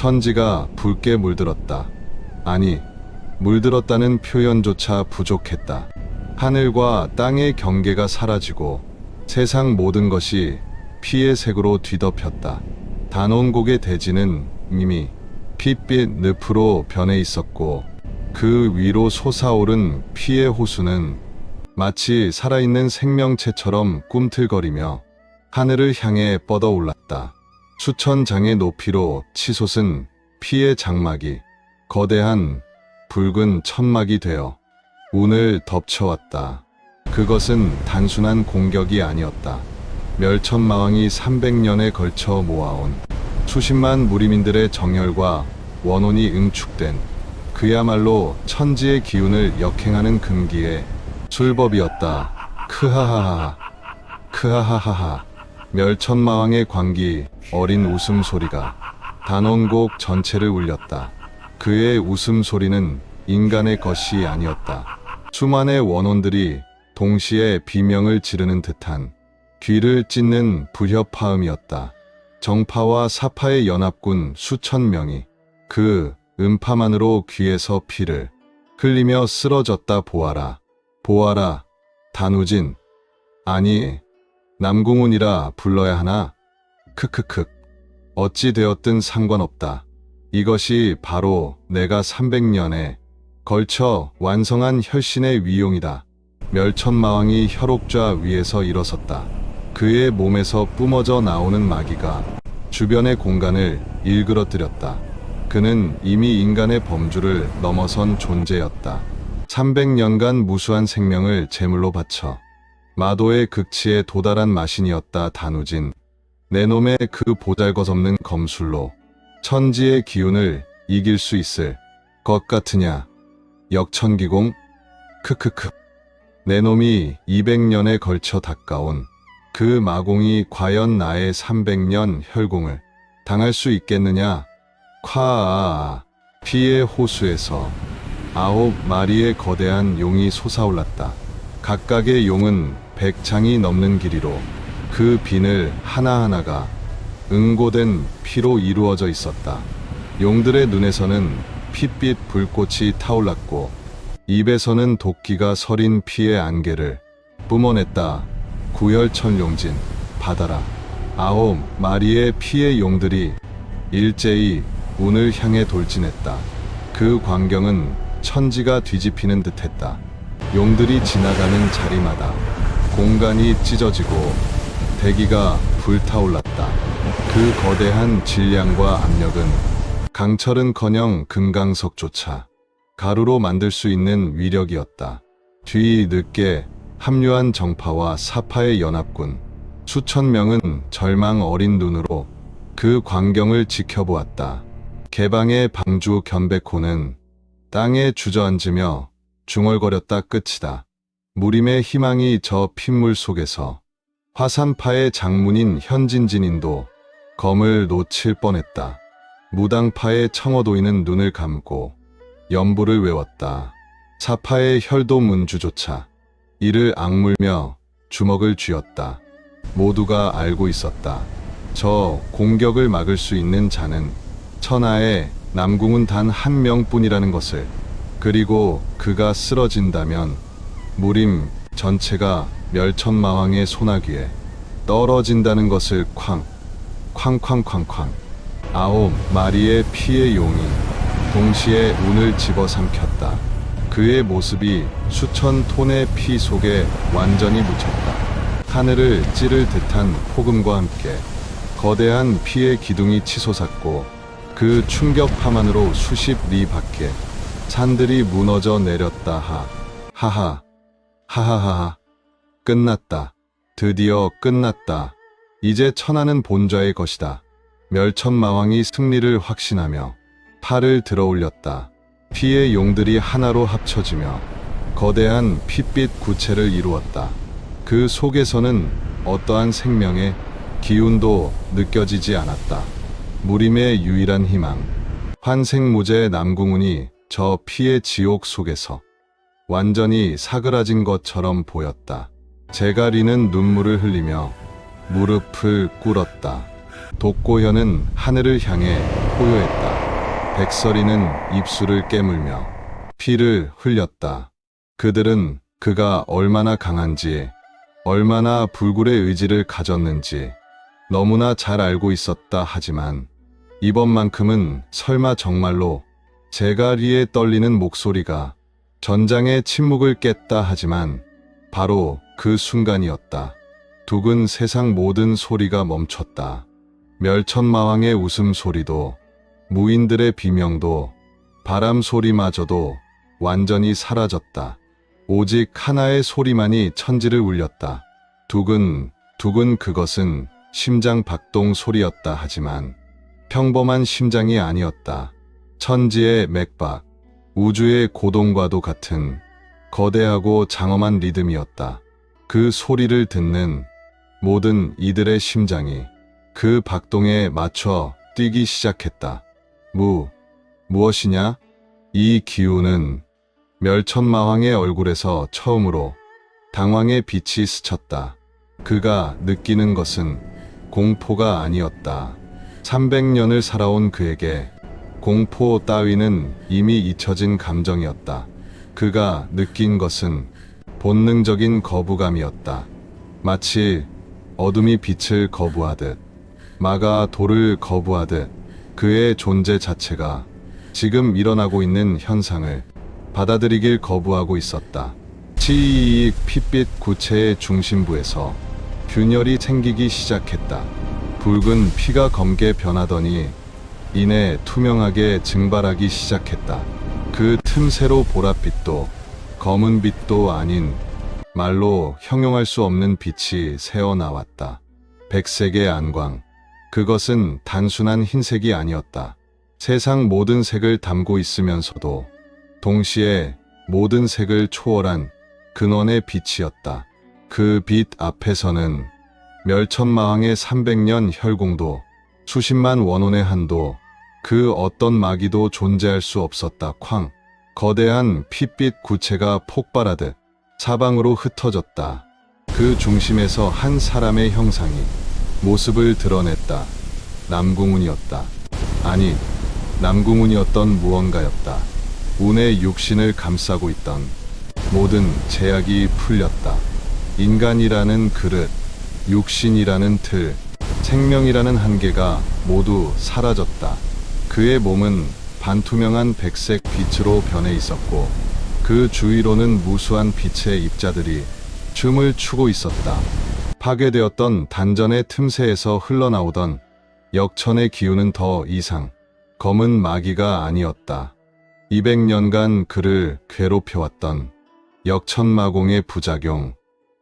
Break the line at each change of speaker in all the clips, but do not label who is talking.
천지가 붉게 물들었다. 아니, 물들었다는 표현조차 부족했다. 하늘과 땅의 경계가 사라지고 세상 모든 것이 피의 색으로 뒤덮였다. 단원곡의 대지는 이미 핏빛 늪으로 변해 있었고 그 위로 솟아오른 피의 호수는 마치 살아있는 생명체처럼 꿈틀거리며 하늘을 향해 뻗어올랐다. 수천 장의 높이로 치솟은 피의 장막이 거대한 붉은 천막이 되어 운을 덮쳐왔다. 그것은 단순한 공격이 아니었다. 멸천마왕이 300년에 걸쳐 모아온 수십만 무리민들의 정열과 원혼이 응축된 그야말로 천지의 기운을 역행하는 금기의 술법이었다. 크하하하, 크하하하하. 멸천마왕의 광기 어린 웃음소리가 단원곡 전체를 울렸다. 그의 웃음소리는 인간의 것이 아니었다. 수만의 원혼들이 동시에 비명을 지르는 듯한 귀를 찢는 불협화음이었다. 정파와 사파의 연합군 수천 명이 그 음파만으로 귀에서 피를 흘리며 쓰러졌다. 보아라, 보아라, 단우진. 아니, 남궁훈이라 불러야 하나? 크크크. 어찌 되었든 상관없다. 이것이 바로 내가 300년에 걸쳐 완성한 혈신의 위용이다. 멸천마왕이 혈옥좌 위에서 일어섰다. 그의 몸에서 뿜어져 나오는 마기가 주변의 공간을 일그러뜨렸다. 그는 이미 인간의 범주를 넘어선 존재였다. 300년간 무수한 생명을 제물로 바쳐 마도의 극치에 도달한 마신이었다. 단우진. 내 놈의 그 보잘것없는 검술로 천지의 기운을 이길 수 있을 것 같으냐? 역천기공? 크크크. 내 놈이 200년에 걸쳐 닦아온 그 마공이 과연 나의 300년 혈공을 당할 수 있겠느냐? 콰아아. 피의 호수에서 9마리의 거대한 용이 솟아올랐다. 각각의 용은 100장이 넘는 길이로 그 비늘 하나하나가 응고된 피로 이루어져 있었다. 용들의 눈에서는 핏빛 불꽃이 타올랐고 입에서는 도끼가 서린 피의 안개를 뿜어냈다. 구열천룡진, 받아라. 9마리의 피의 용들이 일제히 운을 향해 돌진했다. 그 광경은 천지가 뒤집히는 듯했다. 용들이 지나가는 자리마다 공간이 찢어지고 대기가 불타올랐다. 그 거대한 질량과 압력은 강철은커녕 금강석조차 가루로 만들 수 있는 위력이었다. 뒤 늦게 합류한 정파와 사파의 연합군 수천 명은 절망 어린 눈으로 그 광경을 지켜보았다. 개방의 방주 견백호는 땅에 주저앉으며 중얼거렸다. 끝이다. 무림의 희망이 저 핏물 속에서 화산파의 장문인 현진진인도 검을 놓칠 뻔했다. 무당파의 청어도인은 눈을 감고 연부를 외웠다. 사파의 혈도문주조차 이를 악물며 주먹을 쥐었다. 모두가 알고 있었다. 저 공격을 막을 수 있는 자는 천하의 남궁은 단 한 명뿐이라는 것을. 그리고 그가 쓰러진다면 무림 전체가 멸천마왕의 소나기에 떨어진다는 것을. 쾅쾅쾅쾅. 9마리의 피의 용이 동시에 운을 집어삼켰다. 그의 모습이 수천 톤의 피 속에 완전히 묻혔다. 하늘을 찌를 듯한 폭음과 함께 거대한 피의 기둥이 치솟았고 그 충격파만으로 수십 리 밖에 산들이 무너져 내렸다. 하하. 하하하하. 끝났다. 드디어 끝났다. 이제 천하는 본좌의 것이다. 멸천마왕이 승리를 확신하며 팔을 들어 올렸다. 피의 용들이 하나로 합쳐지며 거대한 핏빛 구체를 이루었다. 그 속에서는 어떠한 생명의 기운도 느껴지지 않았다. 무림의 유일한 희망, 환생무제 남궁훈이 저 피의 지옥 속에서 완전히 사그라진 것처럼 보였다. 제가리는 눈물을 흘리며 무릎을 꿇었다. 독고현은 하늘을 향해 포효했다. 백설이는 입술을 깨물며 피를 흘렸다. 그들은 그가 얼마나 강한지, 얼마나 불굴의 의지를 가졌는지 너무나 잘 알고 있었다. 하지만 이번만큼은 설마 정말로 제가리에 떨리는 목소리가 전장의 침묵을 깼다. 하지만 바로 그 순간이었다. 둑은 세상 모든 소리가 멈췄다. 멸천마왕의 웃음소리도, 무인들의 비명도, 바람 소리마저도 완전히 사라졌다. 오직 하나의 소리만이 천지를 울렸다. 둑은 그것은 심장 박동 소리였다. 하지만 평범한 심장이 아니었다. 천지의 맥박, 우주의 고동과도 같은 거대하고 장엄한 리듬이었다. 그 소리를 듣는 모든 이들의 심장이 그 박동에 맞춰 뛰기 시작했다. 무엇이냐? 이 기운은 멸천마왕의 얼굴에서 처음으로 당황의 빛이 스쳤다. 그가 느끼는 것은 공포가 아니었다. 300년을 살아온 그에게 공포 따위는 이미 잊혀진 감정이었다. 그가 느낀 것은 본능적인 거부감이었다. 마치 어둠이 빛을 거부하듯, 마가 돌을 거부하듯 그의 존재 자체가 지금 일어나고 있는 현상을 받아들이길 거부하고 있었다. 치익 핏빛 구체의 중심부에서 균열이 생기기 시작했다. 붉은 피가 검게 변하더니 이내 투명하게 증발하기 시작했다. 그 틈새로 보랏빛도 검은 빛도 아닌 말로 형용할 수 없는 빛이 새어나왔다. 백색의 안광. 그것은 단순한 흰색이 아니었다. 세상 모든 색을 담고 있으면서도 동시에 모든 색을 초월한 근원의 빛이었다. 그 빛 앞에서는 멸천마왕의 300년 혈공도, 수십만 원혼의 한도, 그 어떤 마귀도 존재할 수 없었다. 쾅! 거대한 핏빛 구체가 폭발하듯 사방으로 흩어졌다. 그 중심에서 한 사람의 형상이 모습을 드러냈다. 남궁훈이었다. 아니, 남궁훈이었던 무언가였다. 운의 육신을 감싸고 있던 모든 제약이 풀렸다. 인간이라는 그릇, 육신이라는 틀, 생명이라는 한계가 모두 사라졌다. 그의 몸은 반투명한 백색 빛으로 변해 있었고 그 주위로는 무수한 빛의 입자들이 춤을 추고 있었다. 파괴되었던 단전의 틈새에서 흘러나오던 역천의 기운은 더 이상 검은 마귀가 아니었다. 200년간 그를 괴롭혀왔던 역천마공의 부작용,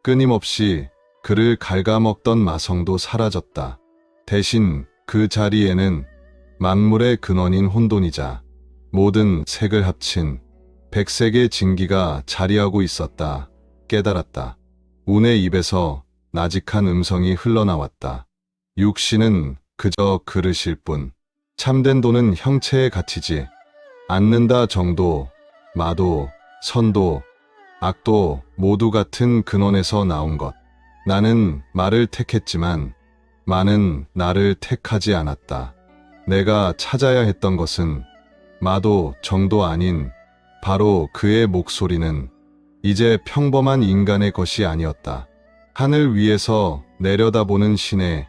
끊임없이 그를 갉아먹던 마성도 사라졌다. 대신 그 자리에는 만물의 근원인 혼돈이자 모든 색을 합친 백색의 진기가 자리하고 있었다. 깨달았다. 운의 입에서 나직한 음성이 흘러나왔다. 육신은 그저 그릇일 뿐. 참된 도는 형체에 갇히지 않는다. 정도, 마도, 선도, 악도 모두 같은 근원에서 나온 것. 나는 말을 택했지만 마는 나를 택하지 않았다. 내가 찾아야 했던 것은 마도 정도 아닌 바로 그의 목소리는 이제 평범한 인간의 것이 아니었다. 하늘 위에서 내려다보는 신의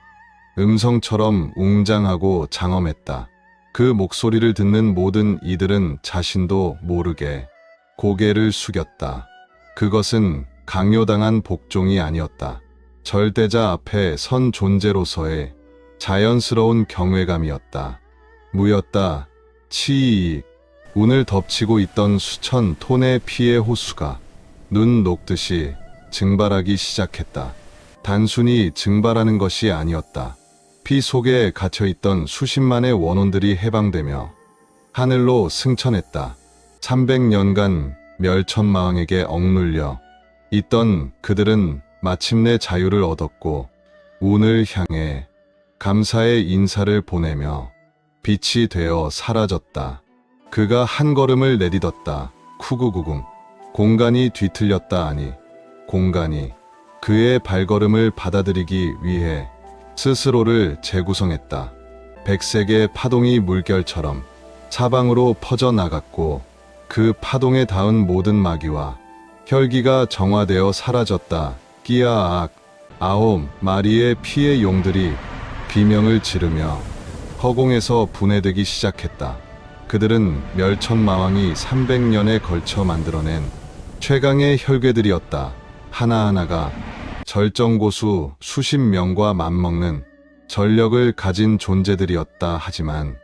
음성처럼 웅장하고 장엄했다. 그 목소리를 듣는 모든 이들은 자신도 모르게 고개를 숙였다. 그것은 강요당한 복종이 아니었다. 절대자 앞에 선 존재로서의 자연스러운 경외감이었다. 무였다. 치익. 운을 덮치고 있던 수천 톤의 피의 호수가 눈 녹듯이 증발하기 시작했다. 단순히 증발하는 것이 아니었다. 피 속에 갇혀있던 수십만의 원혼들이 해방되며 하늘로 승천했다. 300년간 멸천마왕에게 억눌려 있던 그들은 마침내 자유를 얻었고 운을 향해 감사의 인사를 보내며 빛이 되어 사라졌다. 그가 한 걸음을 내딛었다. 쿠구구궁. 공간이 뒤틀렸다. 아니, 공간이 그의 발걸음을 받아들이기 위해 스스로를 재구성했다. 백색의 파동이 물결처럼 사방으로 퍼져나갔고 그 파동에 닿은 모든 마귀와 혈기가 정화되어 사라졌다. 끼야악. 9마리의 피의 용들이 비명을 지르며 허공에서 분해되기 시작했다. 그들은 멸천마왕이 300년에 걸쳐 만들어낸 최강의 혈괴들이었다. 하나하나가 절정고수 수십 명과 맞먹는 전력을 가진 존재들이었다. 하지만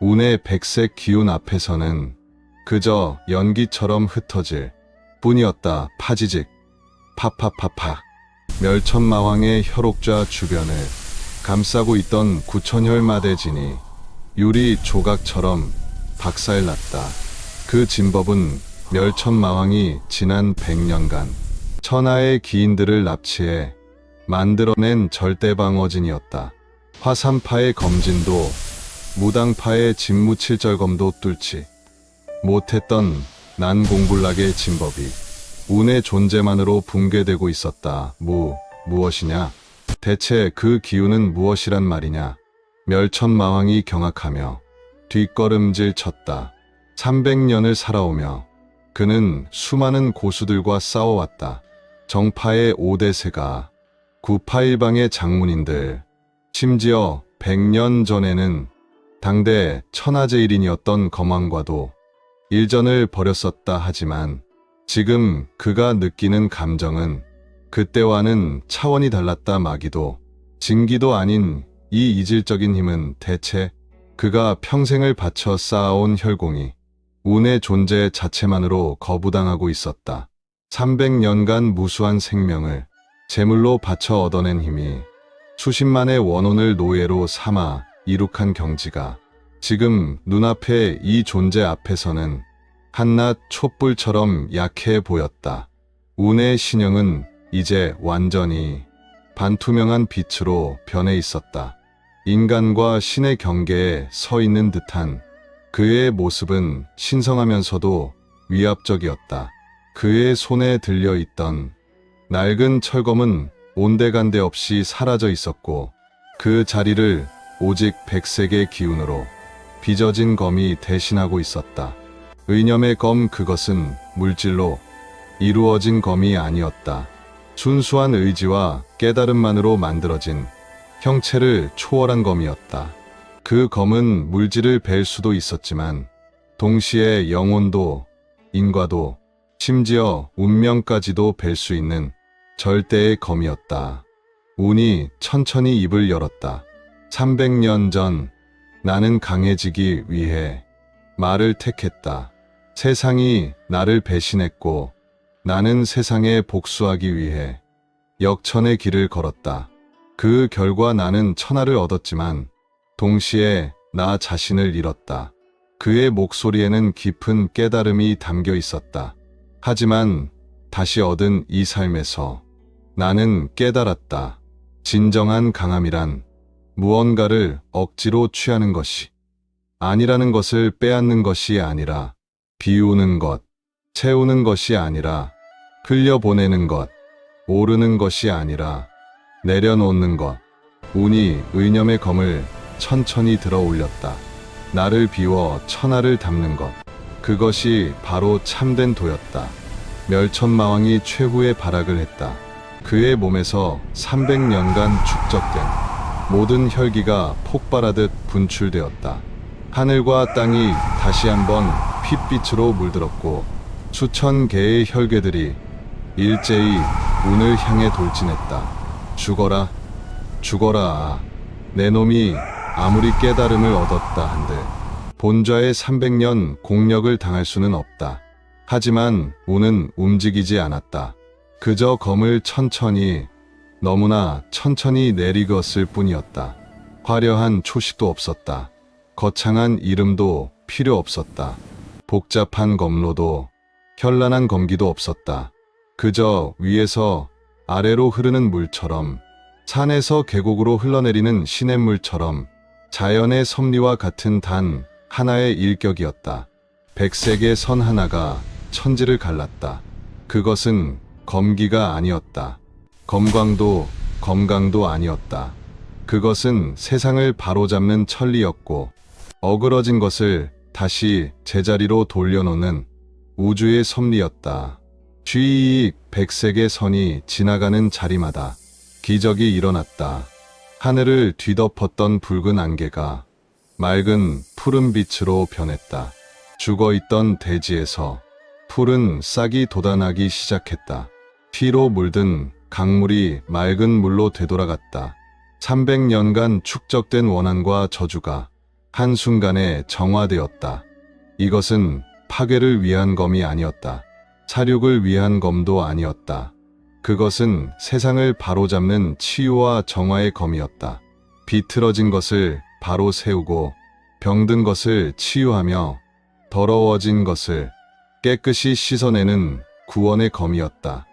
운의 백색 기운 앞에서는 그저 연기처럼 흩어질 뿐이었다. 파지직, 파파파파. 멸천마왕의 혈옥좌 주변을 감싸고 있던 구천혈마대진이 유리 조각처럼 박살났다. 그 진법은 멸천마왕이 지난 100년간 천하의 기인들을 납치해 만들어낸 절대방어진이었다. 화산파의 검진도 무당파의 진무칠절검도 뚫지 못했던 난공불락의 진법이 운의 존재만으로 붕괴되고 있었다. 무엇이냐? 대체 그 기운은 무엇이란 말이냐? 멸천마왕이 경악하며 뒷걸음질 쳤다. 300년을 살아오며 그는 수많은 고수들과 싸워왔다. 정파의 5대세가, 구파일방의 장문인들, 심지어 100년 전에는 당대 천하제일인이었던 검왕과도 일전을 벌였었다. 하지만 지금 그가 느끼는 감정은 그때와는 차원이 달랐다. 마기도 진기도 아닌 이 이질적인 힘은 대체 그가 평생을 바쳐 쌓아온 혈공이 운의 존재 자체만으로 거부당하고 있었다. 300년간 무수한 생명을 제물로 바쳐 얻어낸 힘이 수십만의 원혼을 노예로 삼아 이룩한 경지가 지금 눈앞에 이 존재 앞에서는 한낱 촛불처럼 약해 보였다. 운의 신형은 이제 완전히 반투명한 빛으로 변해 있었다. 인간과 신의 경계에 서 있는 듯한 그의 모습은 신성하면서도 위압적이었다. 그의 손에 들려있던 낡은 철검은 온데간데 없이 사라져 있었고 그 자리를 오직 백색의 기운으로 빚어진 검이 대신하고 있었다. 의념의 검, 그것은 물질로 이루어진 검이 아니었다. 순수한 의지와 깨달음만으로 만들어진 형체를 초월한 검이었다. 그 검은 물질을 벨 수도 있었지만 동시에 영혼도 인과도 심지어 운명까지도 벨 수 있는 절대의 검이었다. 운이 천천히 입을 열었다. 300년 전 나는 강해지기 위해 말을 택했다. 세상이 나를 배신했고 나는 세상에 복수하기 위해 역천의 길을 걸었다. 그 결과 나는 천하를 얻었지만 동시에 나 자신을 잃었다. 그의 목소리에는 깊은 깨달음이 담겨 있었다. 하지만 다시 얻은 이 삶에서 나는 깨달았다. 진정한 강함이란 무언가를 억지로 취하는 것이 아니라는 것을 빼앗는 것이 아니라 비우는 것, 채우는 것이 아니라 흘려보내는 것, 오르는 것이 아니라 내려놓는 것. 운이 의념의 검을 천천히 들어 올렸다. 나를 비워 천하를 담는 것. 그것이 바로 참된 도였다. 멸천마왕이 최후의 발악을 했다. 그의 몸에서 300년간 축적된 모든 혈기가 폭발하듯 분출되었다. 하늘과 땅이 다시 한번 핏빛으로 물들었고 수천 개의 혈괴들이 일제히 운을 향해 돌진했다. 죽어라, 죽어라. 내 놈이 아무리 깨달음을 얻었다 한들 본좌의 300년 공력을 당할 수는 없다. 하지만 운은 움직이지 않았다. 그저 검을 천천히, 너무나 천천히 내리었을 뿐이었다. 화려한 초식도 없었다. 거창한 이름도 필요 없었다. 복잡한 검로도 현란한 검기도 없었다. 그저 위에서 아래로 흐르는 물처럼, 산에서 계곡으로 흘러내리는 시냇물처럼 자연의 섭리와 같은 단 하나의 일격이었다. 백색의 선 하나가 천지를 갈랐다. 그것은 검기가 아니었다. 검광도 검강도 아니었다. 그것은 세상을 바로잡는 천리였고 어그러진 것을 다시 제자리로 돌려놓는 우주의 섭리였다. 쥐익 백색의 선이 지나가는 자리마다 기적이 일어났다. 하늘을 뒤덮었던 붉은 안개가 맑은 푸른 빛으로 변했다. 죽어있던 대지에서 푸른 싹이 돋아나기 시작했다. 피로 물든 강물이 맑은 물로 되돌아갔다. 300년간 축적된 원한과 저주가 한순간에 정화되었다. 이것은 파괴를 위한 검이 아니었다. 사륙을 위한 검도 아니었다. 그것은 세상을 바로잡는 치유와 정화의 검이었다. 비틀어진 것을 바로 세우고 병든 것을 치유하며 더러워진 것을 깨끗이 씻어내는 구원의 검이었다.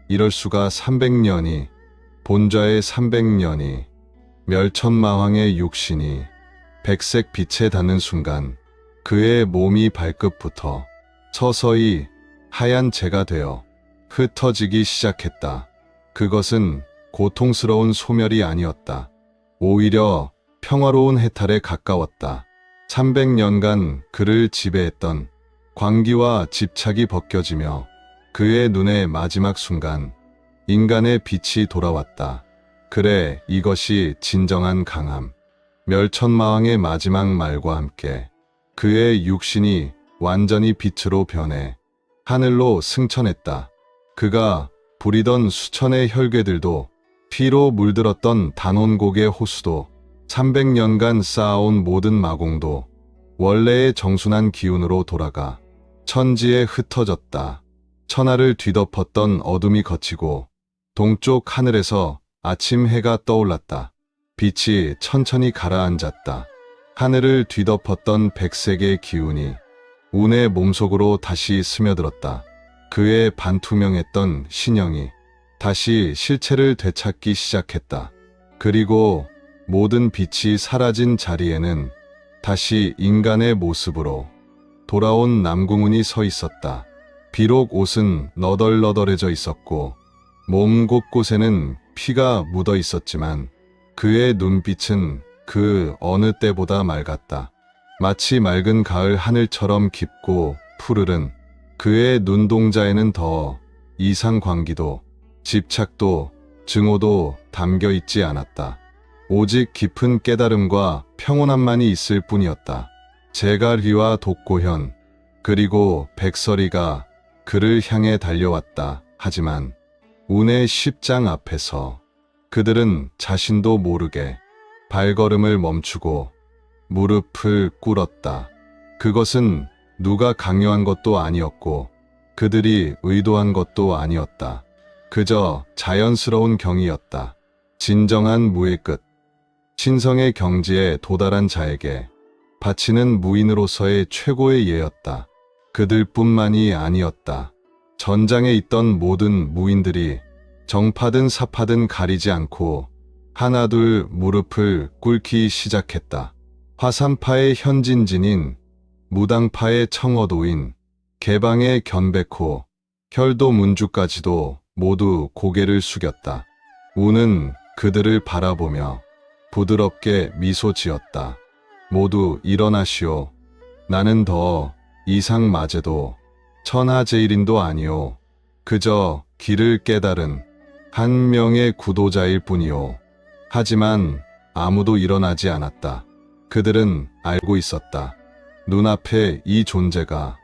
이럴 수가. 300년이, 본좌의 300년이, 멸천마왕의 육신이 백색 빛에 닿는 순간 그의 몸이 발끝부터 서서히 하얀 재가 되어 흩어지기 시작했다. 그것은 고통스러운 소멸이 아니었다. 오히려 평화로운 해탈에 가까웠다. 300년간 그를 지배했던 광기와 집착이 벗겨지며 그의 눈의 마지막 순간 인간의 빛이 돌아왔다. 그래, 이것이 진정한 강함. 멸천마왕의 마지막 말과 함께 그의 육신이 완전히 빛으로 변해 하늘로 승천했다. 그가 부리던 수천의 혈궤들도 피로 물들었던 단원곡의 호수도 300년간 쌓아온 모든 마공도 원래의 정순한 기운으로 돌아가 천지에 흩어졌다. 천하를 뒤덮었던 어둠이 걷히고 동쪽 하늘에서 아침 해가 떠올랐다. 빛이 천천히 가라앉았다. 하늘을 뒤덮었던 백색의 기운이 운의 몸속으로 다시 스며들었다. 그의 반투명했던 신형이 다시 실체를 되찾기 시작했다. 그리고 모든 빛이 사라진 자리에는 다시 인간의 모습으로 돌아온 남궁훈이 서 있었다. 비록 옷은 너덜너덜해져 있었고 몸 곳곳에는 피가 묻어 있었지만 그의 눈빛은 그 어느 때보다 맑았다. 마치 맑은 가을 하늘처럼 깊고 푸르른 그의 눈동자에는 더 이상 광기도 집착도 증오도 담겨 있지 않았다. 오직 깊은 깨달음과 평온함만이 있을 뿐이었다. 제갈휘와 독고현 그리고 백설이가 그를 향해 달려왔다. 하지만 운의 십장 앞에서 그들은 자신도 모르게 발걸음을 멈추고 무릎을 꿇었다. 그것은 누가 강요한 것도 아니었고 그들이 의도한 것도 아니었다. 그저 자연스러운 경이었다. 진정한 무의 끝. 신성의 경지에 도달한 자에게 바치는 무인으로서의 최고의 예였다. 그들뿐만이 아니었다. 전장에 있던 모든 무인들이 정파든 사파든 가리지 않고 하나둘 무릎을 꿇기 시작했다. 화산파의 현진진인, 무당파의 청어도인, 개방의 견백호, 혈도 문주까지도 모두 고개를 숙였다. 우는 그들을 바라보며 부드럽게 미소 지었다. 모두 일어나시오. 나는 더 이상 마제도 천하제일인도 아니오. 그저 길을 깨달은 한 명의 구도자일 뿐이오. 하지만 아무도 일어나지 않았다. 그들은 알고 있었다. 눈앞에 이 존재가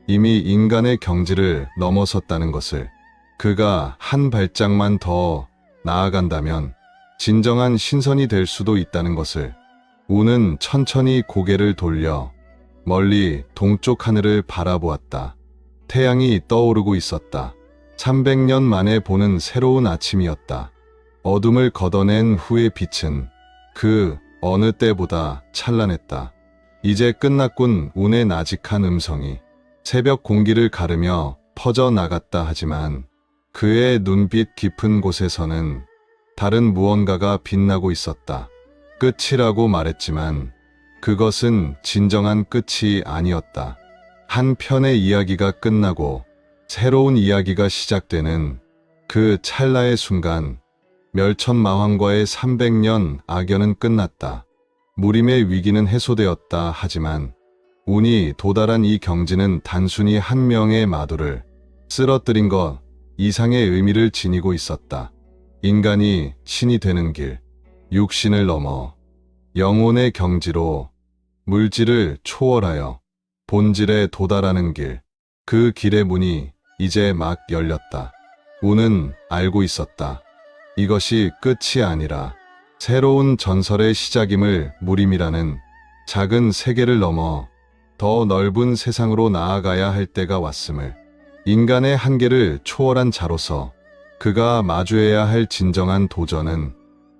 이미 인간의 경지를 넘어섰다는 것을. 그가 한 발짝만 더 나아간다면 진정한 신선이 될 수도 있다는 것을. 우는 천천히 고개를 돌려 멀리 동쪽 하늘을 바라보았다. 태양이 떠오르고 있었다. 300년 만에 보는 새로운 아침이었다. 어둠을 걷어낸 후의 빛은 그 어느 때보다 찬란했다. 이제 끝났군. 운의 나직한 음성이 새벽 공기를 가르며 퍼져나갔다. 하지만 그의 눈빛 깊은 곳에서는 다른 무언가가 빛나고 있었다. 끝이라고 말했지만 그것은 진정한 끝이 아니었다. 한 편의 이야기가 끝나고 새로운 이야기가 시작되는 그 찰나의 순간 멸천마왕과의 300년 악연은 끝났다. 무림의 위기는 해소되었다 하지만 운이 도달한 이 경지는 단순히 한 명의 마도를 쓰러뜨린 것 이상의 의미를 지니고 있었다. 인간이 신이 되는 길, 육신을 넘어 영혼의 경지로 물질을 초월하여 본질에 도달하는 길, 그 길의 문이 이제 막 열렸다. 운은 알고 있었다. 이것이 끝이 아니라 새로운 전설의 시작임을. 무림이라는 작은 세계를 넘어 더 넓은 세상으로 나아가야 할 때가 왔음을. 인간의 한계를 초월한 자로서 그가 마주해야 할 진정한 도전은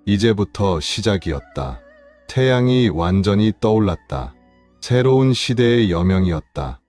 이제부터 시작이었다. 태양이 완전히 떠올랐다. 새로운 시대의 여명이었다.